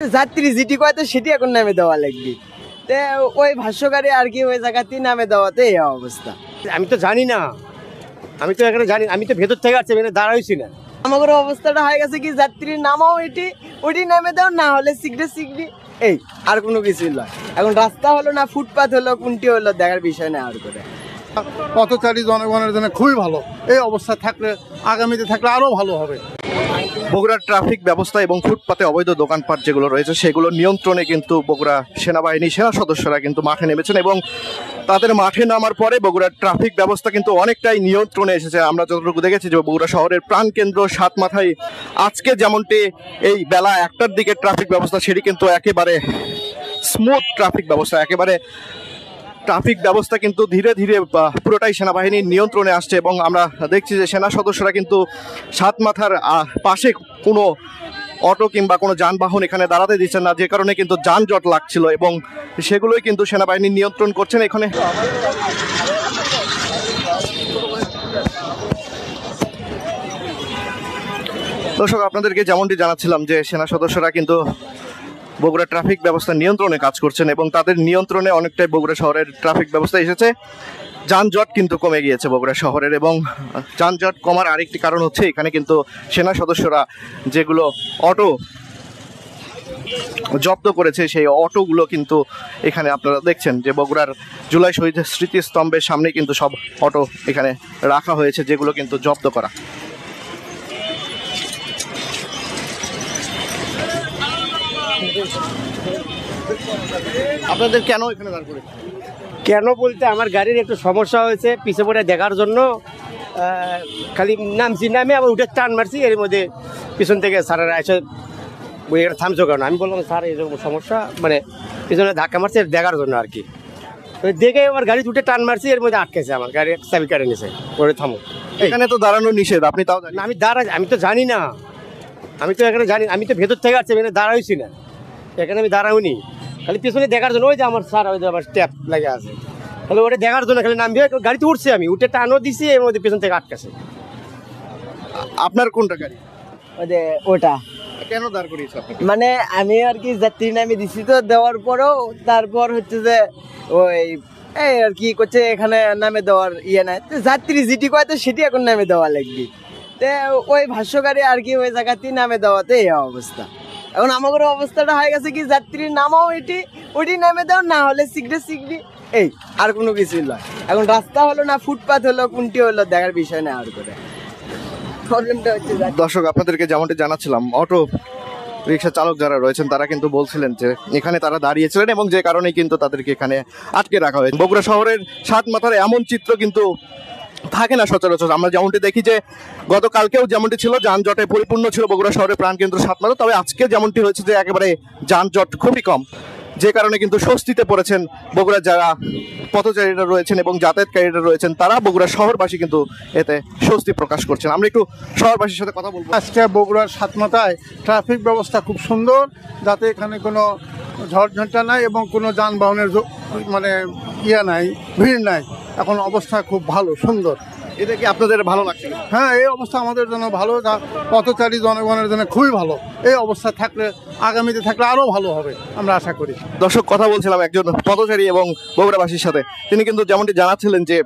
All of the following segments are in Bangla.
যাত্রী যেটি কয় তো সেটি এখন নামে দেওয়া লাগবে। তো ওই ভাষ্যকারী আর কি ওই জায়গাতেই নামে দেওয়াতে এই অবস্থা। আমি তো জানি না, আমি তো এখানে জানি, আমি তো ভেতর থেকে আসছি, এখানে দাঁড়াইছি না। আমাদের অবস্থাটা হয়ে গেছে কি যাত্রীর নামাও ওটি নামে দাও, না হলে সিগড়ি এই আর কোনো কিছুই নয়। এখন রাস্তা হলো না ফুটপাথ হলো কোনটি হলো দেখার বিষয় না। আর করে পথচারী জনগণের জন্য খুবই ভালো, এই অবস্থা থাকলে আগামীতে থাকলে আরও ভালো হবে। বগুড়ার ট্রাফিক ব্যবস্থা এবং ফুটপাতে অবৈধ দোকানপাট যেগুলো রয়েছে সেগুলো নিয়ন্ত্রণে কিন্তু বগুড়া সেনাবাহিনী সেনা সদস্যরা কিন্তু মাঠে নেমেছেন এবং তাদের মাঠে নামার পরে বগুড়ার ট্রাফিক ব্যবস্থা কিন্তু অনেকটাই নিয়ন্ত্রণে এসেছে। আমরা যতটুকু দেখেছি যে বগুড়া শহরের প্রাণকেন্দ্র সাতমাথায় আজকে যেমনটি এই বেলা 1টার দিকে ট্রাফিক ব্যবস্থা সেটি কিন্তু একেবারে স্মুথ ট্রাফিক ব্যবস্থা, একেবারে ট্রাফিক ব্যবস্থা কিন্তু ধীরে ধীরে পুরোটাই সেনাবাহিনীর নিয়ন্ত্রণে আসছে এবং আমরা দেখছি যে সেনা সদস্যরা কিন্তু সাতমাথার পাশে কোনো অটো কিংবা কোনো যানবাহন এখানে দাঁড়াতে দিচ্ছেন না, যে কারণে কিন্তু যানজট লাগছিল এবং সেগুলোই কিন্তু সেনাবাহিনী নিয়ন্ত্রণ করছেন এখানে। দর্শক, আপনাদেরকে যেমনটি জানাচ্ছিলাম যে সেনা সদস্যরা কিন্তু বগুড়া ট্রাফিক ব্যবস্থা নিয়ন্ত্রণে কাজ করছেন এবং তাদের নিয়ন্ত্রণে অনেকটাই বগুড়া শহরের ট্রাফিক ব্যবস্থা এসেছে। যানজট কিন্তু কমে গিয়েছে বগুড়া শহরের এবং যানজট কমার আরেকটি কারণ হচ্ছে এখানে কিন্তু সেনা সদস্যরা যেগুলো অটো জব্দ করেছে সেই অটোগুলো কিন্তু এখানে আপনারা দেখছেন যে বগুড়ার জুলাই শহীদ স্মৃতিস্তম্ভের সামনে কিন্তু সব অটো এখানে রাখা হয়েছে যেগুলো কিন্তু জব্দ করা। আপনাদের কেন এখানে দাঁড় করেছে? কেন বলতে আমার গাড়ির একটু সমস্যা হয়েছে, পিছে পড়ে দেখার জন্য খালি নামে আবার উঠে টান মারছি, এর মধ্যে পিছন থেকে স্যারেরা এসে এটা থামছো কেন? আমি বললাম স্যার এরকম সমস্যা, মানে পিছনে ধাক্কা মারছে দেখার জন্য আর কি। দেখে আমার গাড়ি উঠে টান মারছি, এর মধ্যে আটকেছে, আমার গাড়ি চাবি কেটে নিয়েছে, ওরে থামো। এখানে তো দাঁড়ানো নিষেধ, আপনি তাও না আমি তো জানি না, আমি তো এখানে জানি, আমি তো ভেতর থেকে আসছি, এখানে দাঁড়াইছি না, এখানে আমি দাঁড়াইনি, খালি পিছনে দেখার জন্য। ওই যে আমার স্যার ওই যে আমার ট্যাপ লাগে আছে, তাহলে ওটা দেখার জন্য খালি নামবে, গাড়িতে উঠছে, আমি উঠে টানও দিছি, এর মধ্যে পিছন থেকে আটকাছে। আপনার কোনটা গাড়ি? ওটা কেন দাঁড় করিয়েছে আপনি? মানে আমি আর কি যাত্রী নামে দিছি, তো দেওয়ার পরেও তারপর হচ্ছে যে ওই এই আর কি করছে এখানে নামে দেওয়ার ইয়ে নাই। তো যাত্রী যেটি কয় তো সেটি এখন নামে দেওয়া লাগবে। তো ওই ভাষ্যকারী আর কি ওই জায়গাতেই নামে দেওয়াতে এই অবস্থা। এখন আমাদের অবস্থাটা হয়ে গেছে কি যাত্রীর নামাও ওটি নামে দাও, না হলে সিগড়ি এই আর কোনো কিছুই নয়। এখন রাস্তা হলো না ফুটপাথ হলো কোনটি হলো দেখার বিষয় না। আর করে প্রবলেমটা হচ্ছে দর্শক, আপনাদেরকে যেমনটি জানাচ্ছিলাম, অটো রিক্সা চালক যারা রয়েছেন তারা কিন্তু বলছিলেন যে এখানে তারা দাঁড়িয়েছিলেন এবং যে কারণে কিন্তু তাদেরকে এখানে আটকে রাখা হয়েছে। বগুড়া শহরের সাতমাথার এমন চিত্র কিন্তু থাকে না সচরাচর। আমরা যেমনটি দেখি যে গতকালকেও যেমনটি ছিল, যানজটে পরিপূর্ণ ছিল বগুড়া শহরের প্রাণকেন্দ্র সাতমাথা, তবে আজকে যেমনটি হয়েছে যে একেবারে যানজট খুবই কম, যে কারণে কিন্তু স্বস্তিতে পড়েছেন বগুড়ার যারা পথচারীরা রয়েছেন এবং যাতায়াতকারীরা রয়েছেন, তারা বগুড়া শহরবাসী কিন্তু এতে স্বস্তি প্রকাশ করছেন। আমরা একটু শহরবাসীর সাথে কথা বলবো। আজকে বগুড়ার সাতমাথায় ট্রাফিক ব্যবস্থা খুব সুন্দর, যাতে এখানে কোনো ঝড়ঝঞ্ঝা নাই এবং কোনো যানবাহনের মানে নাই, ভিড় নাই। এখন অবস্থা খুব ভালো, সুন্দর। এটা কি আপনাদের ভালো লাগছে? হ্যাঁ, এই অবস্থা আমাদের জন্য ভালো, পথচারী জনগণের জন্য খুবই ভালো, এই অবস্থা থাকলে আগামীতে থাকলে আরও ভালো হবে আমরা আশা করি। দর্শক, কথা বলছিলাম একজন পথচারী এবং বগুড়াবাসীর সাথে, তিনি কিন্তু যেমনটি জানাচ্ছিলেন যে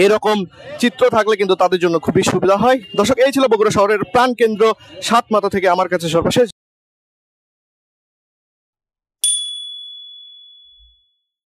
এরকম চিত্র থাকলে কিন্তু তাদের জন্য খুবই সুবিধা হয়। দর্শক, এই ছিল বগুড়া শহরের প্রাণকেন্দ্র সাতমাথা থেকে আমার কাছে সর্বশেষ